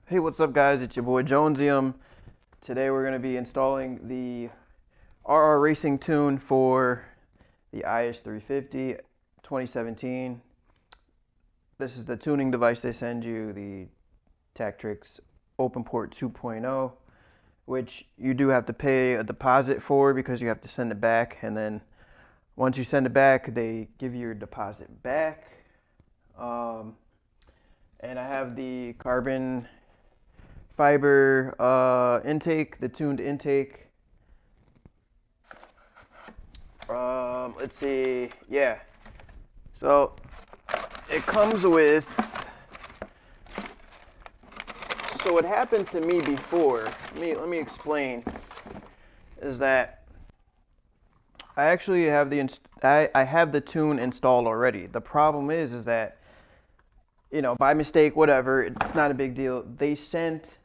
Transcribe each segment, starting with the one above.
Hey, what's up, guys? It's your boy Jonesium. Today we're going to be installing the RR Racing tune for the IS 350 2017. This is the tuning device they send you, the Tactrix Open Port 2.0, which you do have to pay a deposit for because you have to send it back. And then once you send it back, they give you your deposit back. And I have the carbon fiber intake, the tuned intake. Let's see, yeah. So it comes with. So what happened to me before? Let me explain. Is that I actually have I have the tune installed already. The problem is that by mistake, whatever, it's not a big deal. They sent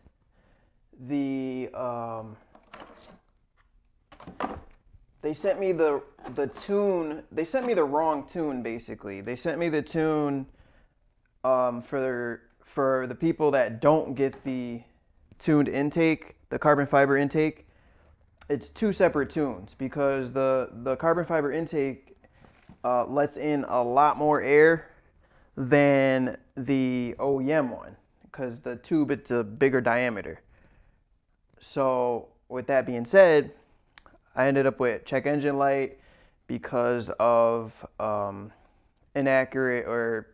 the they sent me the tune. They sent me the wrong tune. Basically, they sent me the tune for the people that don't get the tuned intake, the carbon fiber intake. It's two separate tunes because the carbon fiber intake lets in a lot more air than the OEM one because the tube, it's a bigger diameter. So with that being said, I ended up with check engine light because of inaccurate or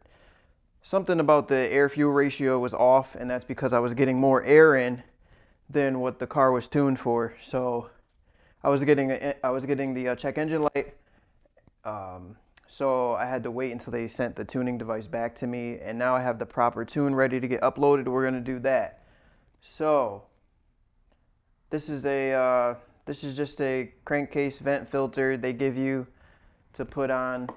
something about the air fuel ratio was off, and that's because I was getting more air in than what the car was tuned for. So I was getting the check engine light. So I had to wait until they sent the tuning device back to me, and now I have the proper tune ready to get uploaded. We're gonna do that. So this is just a crankcase vent filter they give you to put on.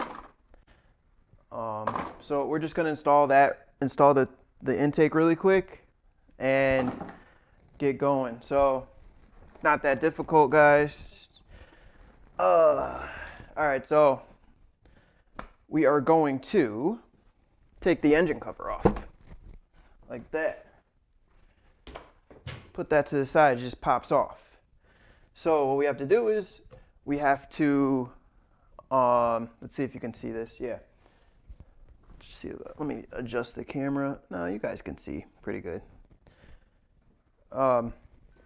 So we're just gonna install the intake really quick and get going. So not that difficult, guys. All right, so we are going to take the engine cover off like that. Put that to the side, it just pops off. So what we have to do is we have to let's see if you can see this. Yeah. See, let me adjust the camera. No, you guys can see pretty good.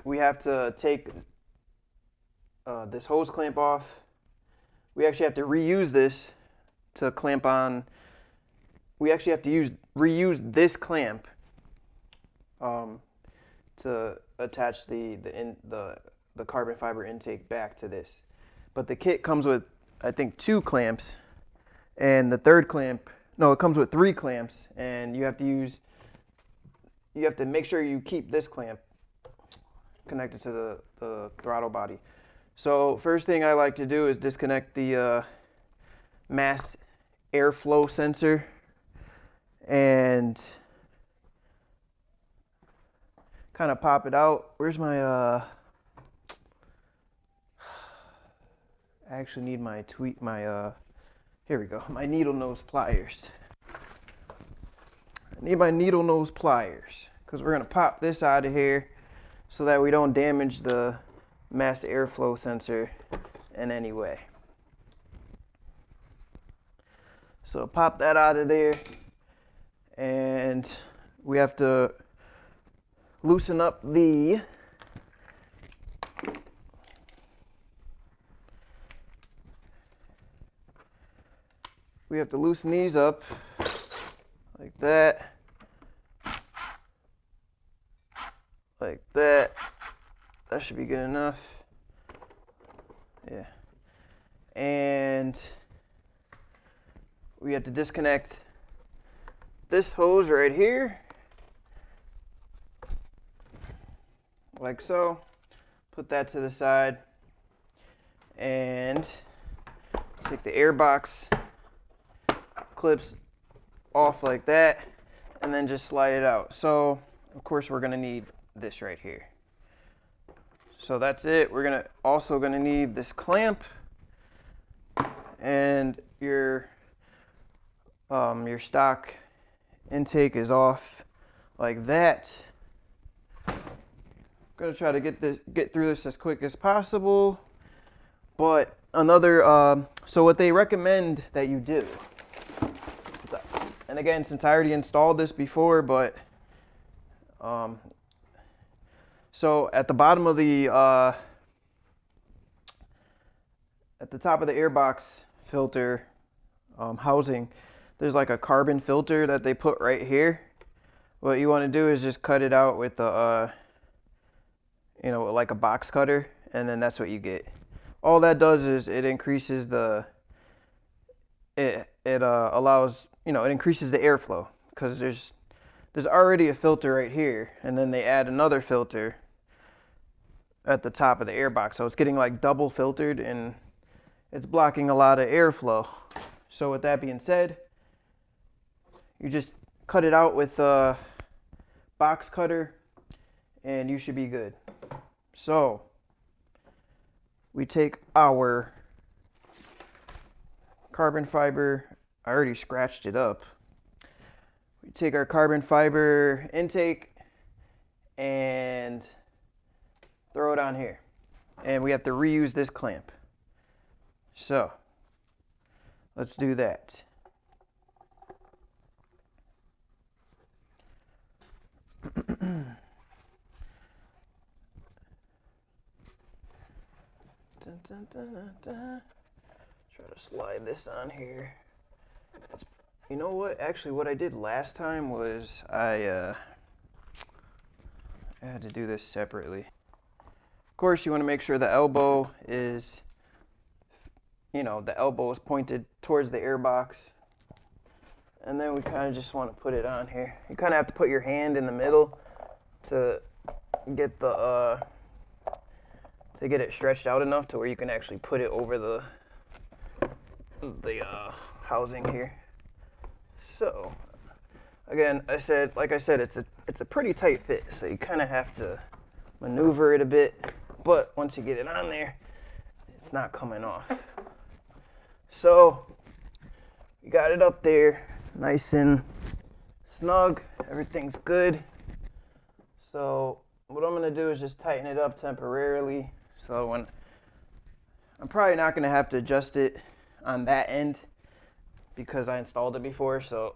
We have to take this hose clamp off. We actually have to reuse this to clamp on. We actually have to reuse this clamp to attach the carbon fiber intake back to this. But the kit comes with, I think, 2 clamps, and the third clamp. No, it comes with 3 clamps, and you have to make sure you keep this clamp connected to the throttle body. So first thing I like to do is disconnect the mass airflow sensor and kind of pop it out. Where's my I actually need my here we go, my needle nose pliers. I need my needle nose pliers because we're gonna pop this out of here so that we don't damage the mass airflow sensor in any way. So pop that out of there, and we have to loosen up we have to loosen these up like that. Like that. That should be good enough. Yeah. And we have to disconnect this hose right here. Like so. Put that to the side. And take the airbox clips off like that. And then just slide it out. So, of course, we're going to need this right here. So that's it. We're also gonna need this clamp, and your stock intake is off like that. gonna try to get through this as quick as possible. But another, so what they recommend that you do, and again, since I already installed this before, but so at the bottom of the at the top of the airbox filter housing, there's like a carbon filter that they put right here. What you want to do is just cut it out with a like a box cutter, and then that's what you get. All that does is it increases it allows, it increases the airflow, because there's already a filter right here, and then they add another filter at the top of the airbox, so it's getting like double filtered, and it's blocking a lot of airflow. So with that being said, you just cut it out with a box cutter and you should be good. So we take our carbon fiber, I already scratched it up. We take our carbon fiber intake and throw it on here. And we have to reuse this clamp. So let's do that. Dun, dun, dun, dun. Try to slide this on here. You know what? Actually, what I did last time was I had to do this separately. Of course, you want to make sure the elbow is, the elbow is pointed towards the airbox. And then we kind of just want to put it on here. You kind of have to put your hand in the middle to get it stretched out enough to where you can actually put it over the housing here. So again, like I said, it's a pretty tight fit, so you kind of have to maneuver it a bit, but once you get it on there, it's not coming off. So you got it up there nice and snug, everything's good. So what I'm going to do is just tighten it up temporarily. So when I'm probably not going to have to adjust it on that end because I installed it before, so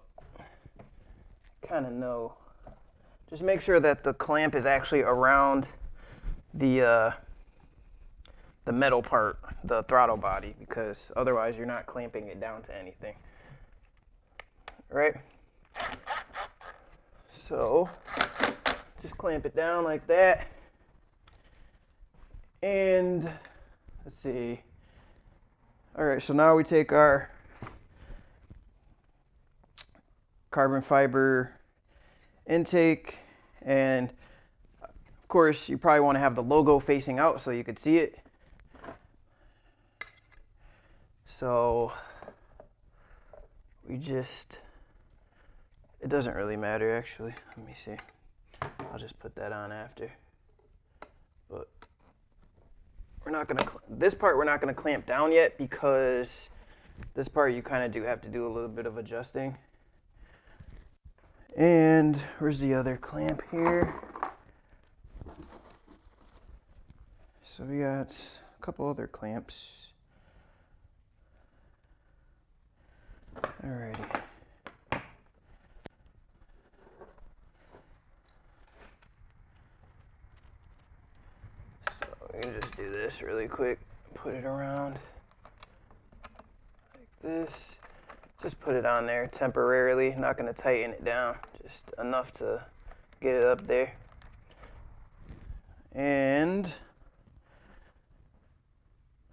kind of know. Just make sure that the clamp is actually around the metal part, the throttle body, because otherwise you're not clamping it down to anything. Right? So just clamp it down like that. And let's see. All right, so now we take our carbon fiber intake, and of course you probably want to have the logo facing out so you could see it. So it doesn't really matter actually. Let me see. I'll just put that on after. But this part we're not gonna clamp down yet, because this part you kind of do have to do a little bit of adjusting. And where's the other clamp here? So we got a couple other clamps. Alrighty. So we can just do this really quick. Put it around like this. Just put it on there temporarily. Not going to tighten it down. Just enough to get it up there. And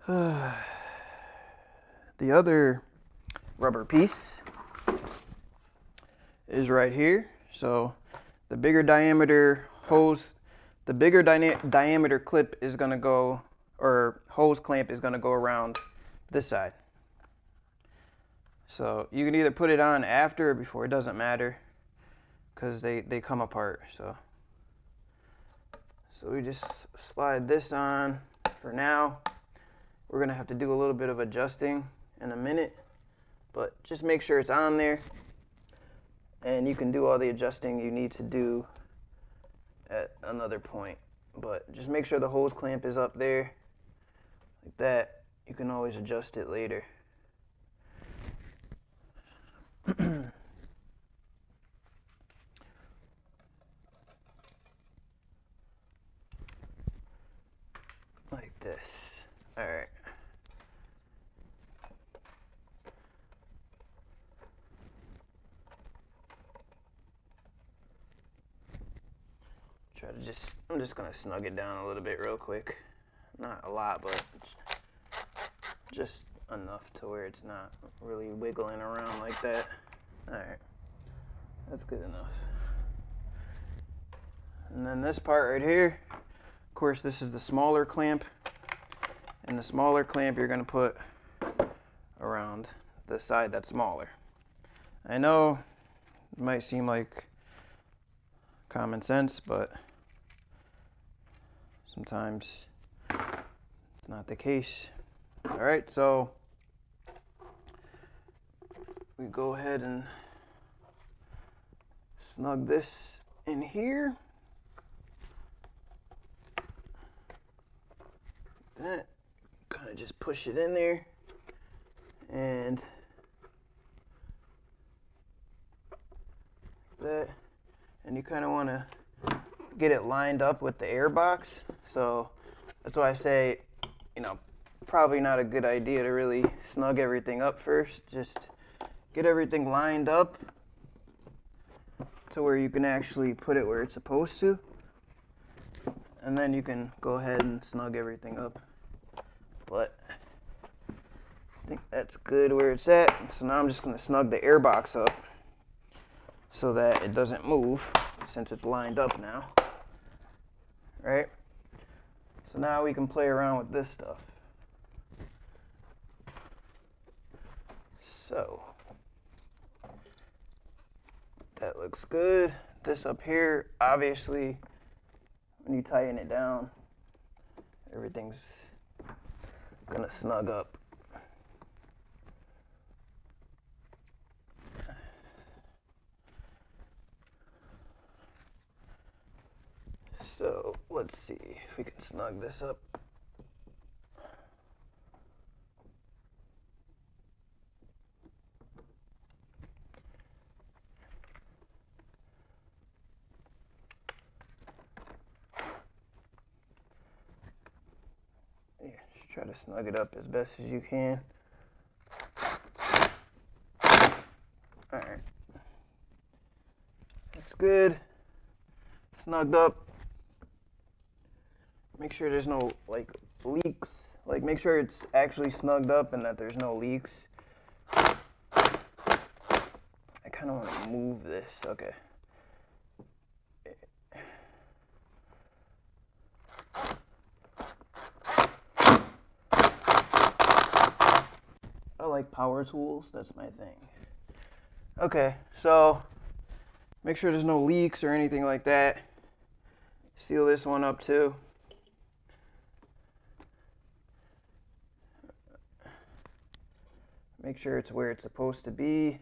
the other rubber piece is right here. So the bigger diameter hose, the bigger diameter clip is going to go, or hose clamp is going to go around this side. So you can either put it on after or before, it doesn't matter, because they come apart. So we just slide this on for now. We're gonna have to do a little bit of adjusting in a minute, but just make sure it's on there, and you can do all the adjusting you need to do at another point. but just make sure the hose clamp is up there like that. You can always adjust it later. Like this. All right. I'm just gonna snug it down a little bit real quick. Not a lot, but just enough to where it's not really wiggling around like that. All right, that's good enough. And then this part right here, of course, this is the smaller clamp. And the smaller clamp you're gonna put around the side that's smaller. I know it might seem like common sense, but sometimes it's not the case. All right, so we go ahead and snug this in here. That kind of just push it in there, and that, and you kind of want to get it lined up with the air box. So that's why I say, you know, probably not a good idea to really snug everything up first. Just get everything lined up to where you can actually put it where it's supposed to, and then you can go ahead and snug everything up. But I think that's good where it's at. So now I'm just going to snug the air box up so that it doesn't move since it's lined up now. Right? So now we can play around with this stuff. So that looks good. This up here, obviously, when you tighten it down, everything's gonna snug up. So let's see if we can snug this up. Yeah, just try to snug it up as best as you can. Alright. That's good. Snugged up. Make sure there's no like leaks. Like make sure it's actually snugged up and that there's no leaks. I kind of want to move this. Okay. I like power tools. That's my thing. Okay, so make sure there's no leaks or anything like that. Seal this one up too. Make sure it's where it's supposed to be.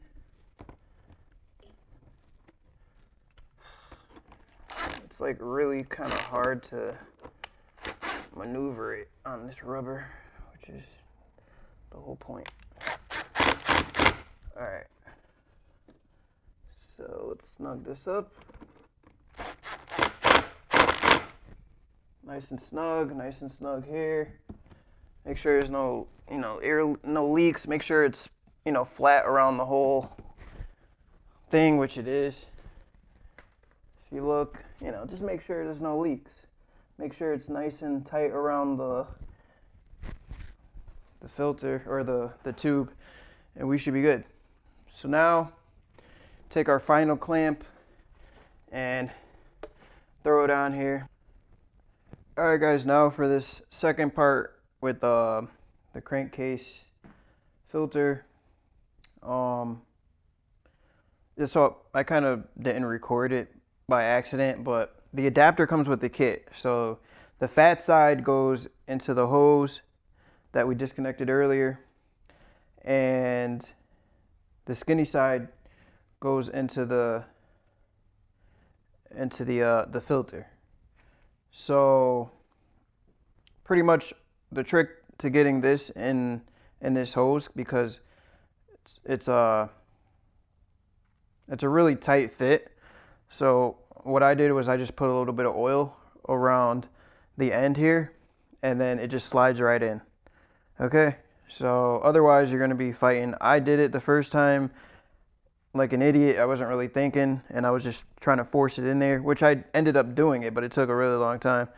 It's like really kind of hard to maneuver it on this rubber, which is the whole point. All right. So let's snug this up. Nice and snug here. Make sure there's no, no leaks. Make sure it's, flat around the whole thing, which it is. If you look, just make sure there's no leaks. Make sure it's nice and tight around the filter or the tube, and we should be good. So now, take our final clamp and throw it on here. All right, guys, now for this second part with the crankcase filter. So I kind of didn't record it by accident, but the adapter comes with the kit. So the fat side goes into the hose that we disconnected earlier, and the skinny side goes into the filter. So pretty much the trick to getting this in this hose, because it's a really tight fit. So what I did was I just put a little bit of oil around the end here, and then it just slides right in. Okay, so otherwise you're going to be fighting. I did it the first time like an idiot. I wasn't really thinking, and I was just trying to force it in there, which I ended up doing it, but it took a really long time.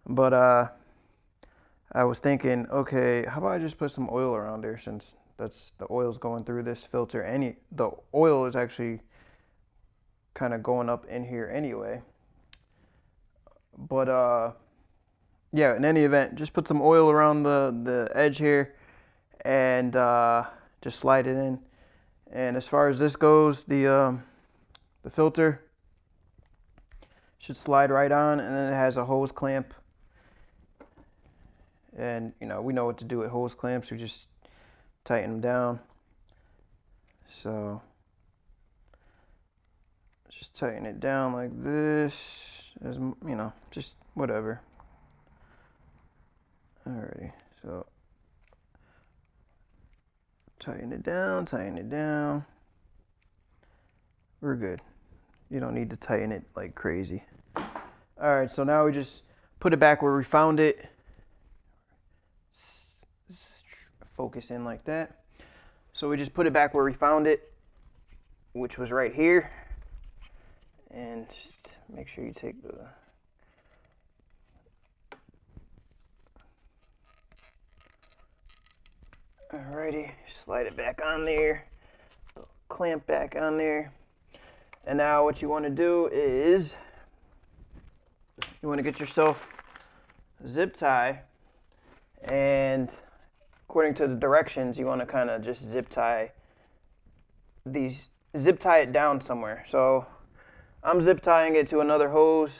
But I was thinking, okay, how about I just put some oil around there, since that's the oil's going through this filter. The oil is actually kind of going up in here anyway. But yeah, in any event, just put some oil around the edge here, and just slide it in. And as far as this goes, the filter should slide right on, and then it has a hose clamp. And you know, we know what to do with hose clamps. We just tighten them down. So just tighten it down like this, as you know, just whatever. Alrighty, so tighten it down, tighten it down. We're good. You don't need to tighten it like crazy. Alright, so now we just put it back where we found it. Focus in like that. So we just put it back where we found it, which was right here. And just make sure you take the alrighty, slide it back on there, clamp back on there. And now what you want to do is you want to get yourself a zip tie, and according to the directions, you want to kind of just zip tie it down somewhere. So I'm zip tying it to another hose,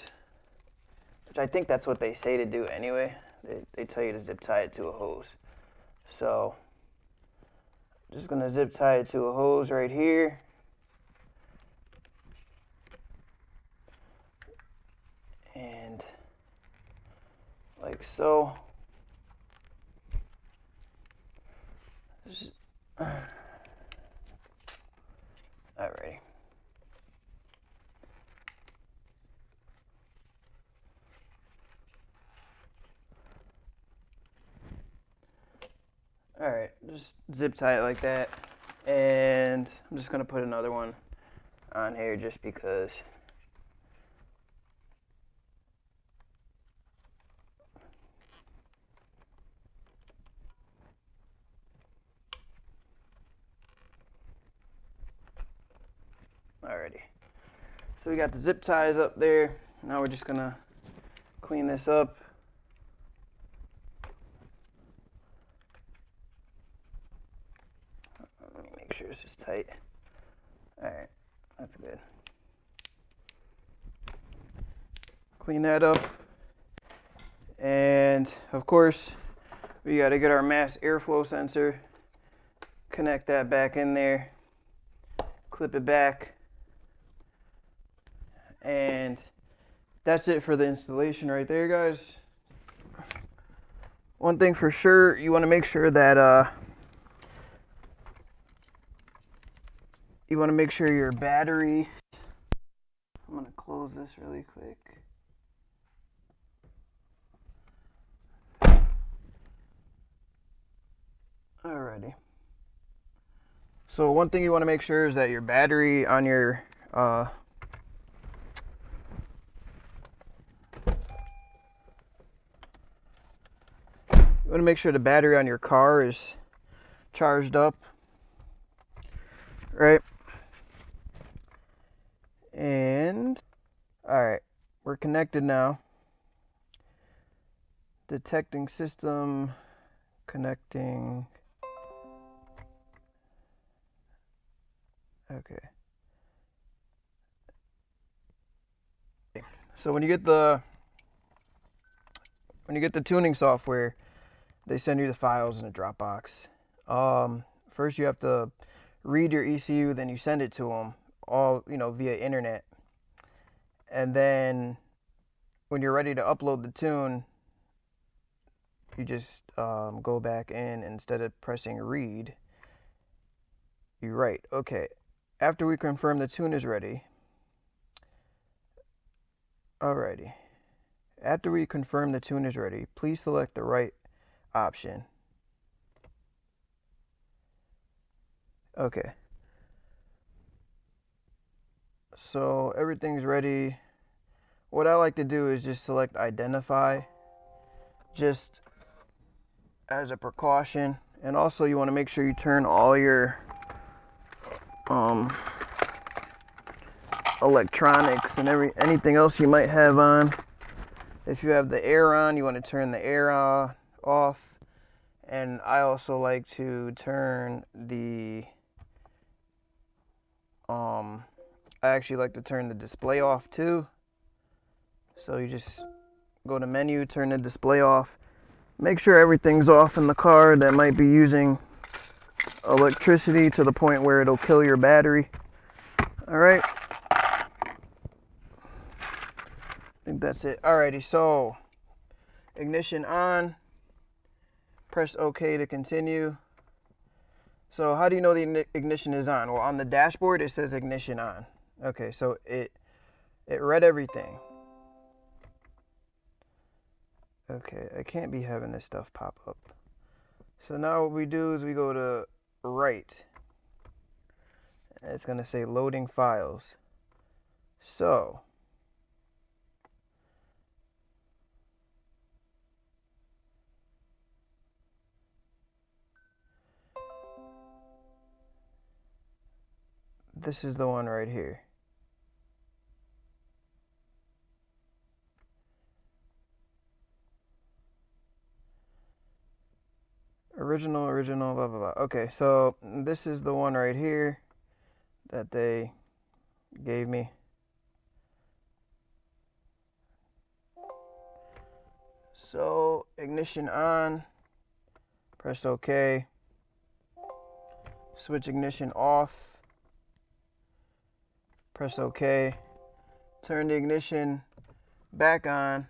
which I think that's what they say to do anyway. They tell you to zip tie it to a hose. So just gonna zip tie it to a hose right here. And like so. Alrighty. Alright, just zip tie it like that. And I'm just gonna put another one on here just because. Alrighty. So we got the zip ties up there. Now we're just gonna clean this up. Let me make sure this is tight. Alright, that's good. Clean that up. And of course, we gotta get our mass airflow sensor, connect that back in there, clip it back. And that's it for the installation right there, guys. One thing for sure, you want to make sure that your battery, I'm going to close this really quick. Alrighty. So one thing you want to make sure is that your battery on your you want to make sure the battery on your car is charged up, right? And all right, we're connected now. Detecting system, connecting. Okay. So when you get the tuning software, they send you the files in a Dropbox. First you have to read your ECU, then you send it to them, all via internet. And then when you're ready to upload the tune, you just go back in, instead of pressing read, you write. Okay, after we confirm the tune is ready, alrighty. After we confirm the tune is ready, please select the right option. Okay. So everything's ready. What I like to do is just select identify, just as a precaution. And also you want to make sure you turn all your electronics and anything else you might have on. If you have the air on, you want to turn the air off. And I also like to turn the I actually like to turn the display off too. So you just go to menu, turn the display off. Make sure everything's off in the car that might be using electricity to the point where it'll kill your battery. Alright. I think that's it. Alrighty, so ignition on. Press OK to continue. So how do you know the ignition is on? Well, on the dashboard it says ignition on. Okay, so it read everything. Okay, I can't be having this stuff pop up. So now what we do is we go to write. It's going to say loading files. So this is the one right here. Original, blah, blah, blah. Okay, so this is the one right here that they gave me. So ignition on, press OK. Switch ignition off, press OK. Turn the ignition back on,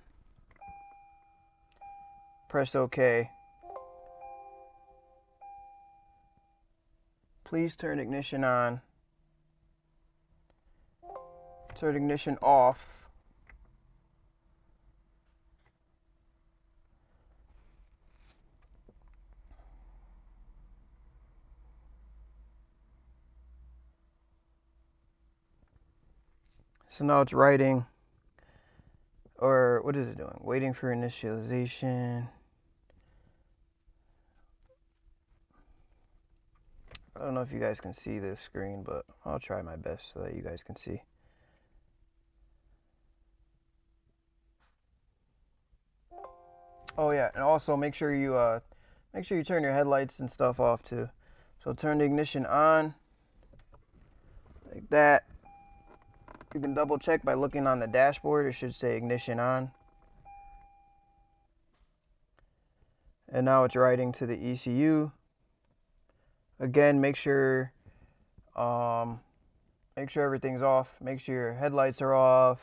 press OK. Please turn ignition on. Turn ignition off. So now it's writing, or what is it doing? Waiting for initialization. I don't know if you guys can see this screen, but I'll try my best so that you guys can see. Oh yeah, and also make sure you turn your headlights and stuff off too. So turn the ignition on, like that. You can double check by looking on the dashboard. It should say ignition on. And now it's writing to the ECU. Again, make sure everything's off. Make sure your headlights are off,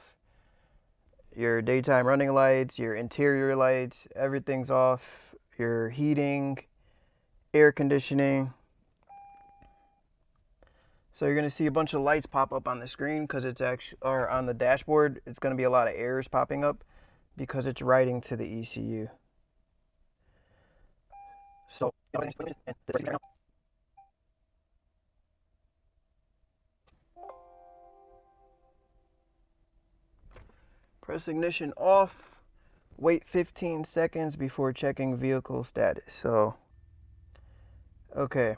your daytime running lights, your interior lights, everything's off. Your heating, air conditioning. So you're going to see a bunch of lights pop up on the screen because it's actually, or on the dashboard, it's going to be a lot of errors popping up because it's writing to the ECU. So press ignition off. Wait 15 seconds before checking vehicle status. So, okay.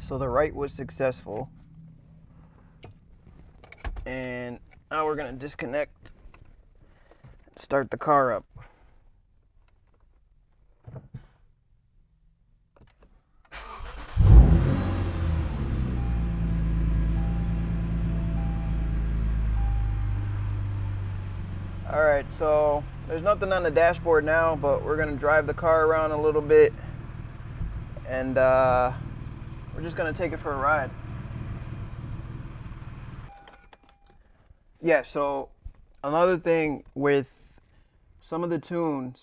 So the write was successful. And now we're going to disconnect, start the car up. Alright, so there's nothing on the dashboard now, but we're going to drive the car around a little bit, and we're just going to take it for a ride. Yeah, so Another thing with some of the tunes,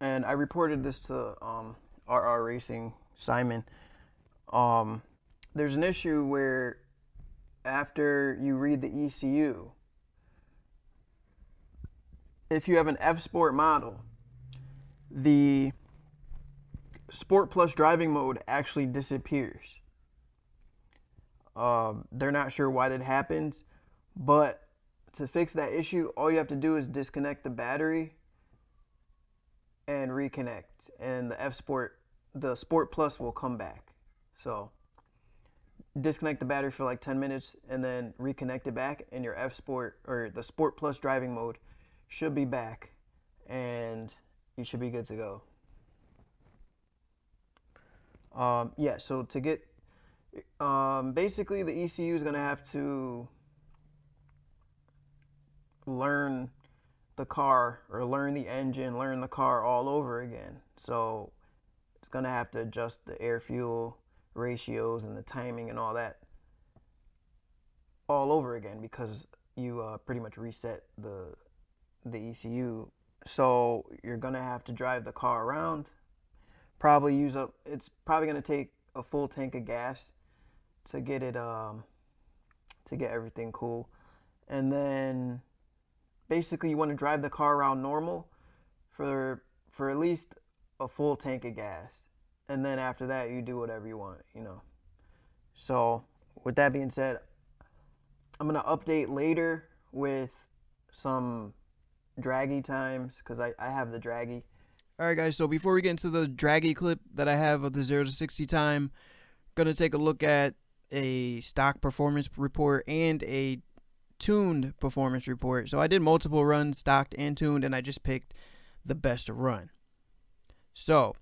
and I reported this to RR Racing Simon. Um, there's an issue where after you read the ECU, if you have an F Sport model, the Sport Plus driving mode actually disappears. They're not sure why that happens, but to fix that issue, all you have to do is disconnect the battery and reconnect, and the Sport Plus will come back. So disconnect the battery for like 10 minutes and then reconnect it back, and your F Sport or the Sport Plus driving mode should be back, and you should be good to go. Yeah, so to get basically the ECU is gonna have to learn the car or learn the engine, learn the car all over again. So it's gonna have to adjust the air fuel ratios and the timing and all that all over again because you pretty much reset the ECU. So you're gonna have to drive the car around. Probably use up. It's probably gonna take a full tank of gas to get it to get everything cool, and then basically you want to drive the car around normal for at least a full tank of gas, and then after that you do whatever you want, you know. So with that being said, I'm gonna update later with some Dragy times because I have the Dragy. Alright guys, so before we get into the Dragy clip that I have of the 0 to 60 time, I'm gonna take a look at a stock performance report and a tuned performance report. So I did multiple runs, stocked and tuned, and I just picked the best run. So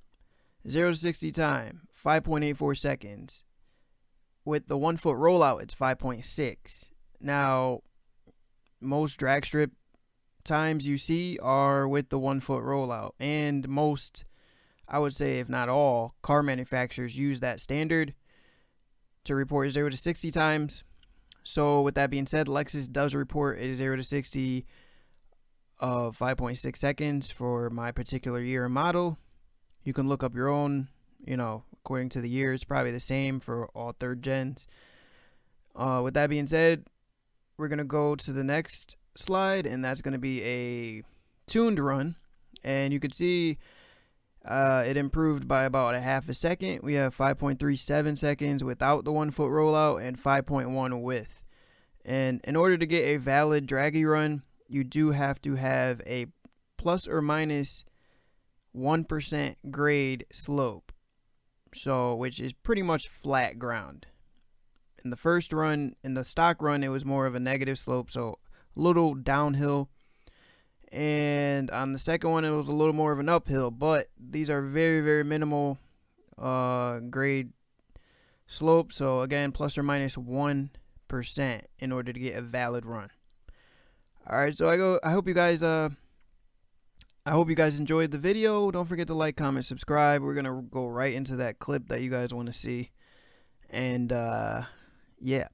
0 to 60 time, 5.84 seconds. With the 1 foot rollout, it's 5.6. Now, most drag strip times you see are with the 1 foot rollout, and most, I would say if not all, car manufacturers use that standard to report 0 to 60 times. So with that being said, Lexus does report a 0 to 60 of 5.6 seconds for my particular year and model. You can look up your own, according to the year, it's probably the same for all third gens. With that being said, we're going to go to the next slide, and that's going to be a tuned run. And you can see it improved by about a half a second. We have 5.37 seconds without the 1 foot rollout and 5.1 with. And in order to get a valid Dragy run, you do have to have a plus or minus 1% grade slope, so which is pretty much flat ground. In the first run, in the stock run, it was more of a negative slope, so a little downhill. And on the second one, it was a little more of an uphill, but these are very, very minimal grade slope. So again, plus or minus 1% in order to get a valid run. All right, so I hope you guys enjoyed the video. Don't forget to like, comment, subscribe. We're gonna go right into that clip that you guys want to see, and yeah.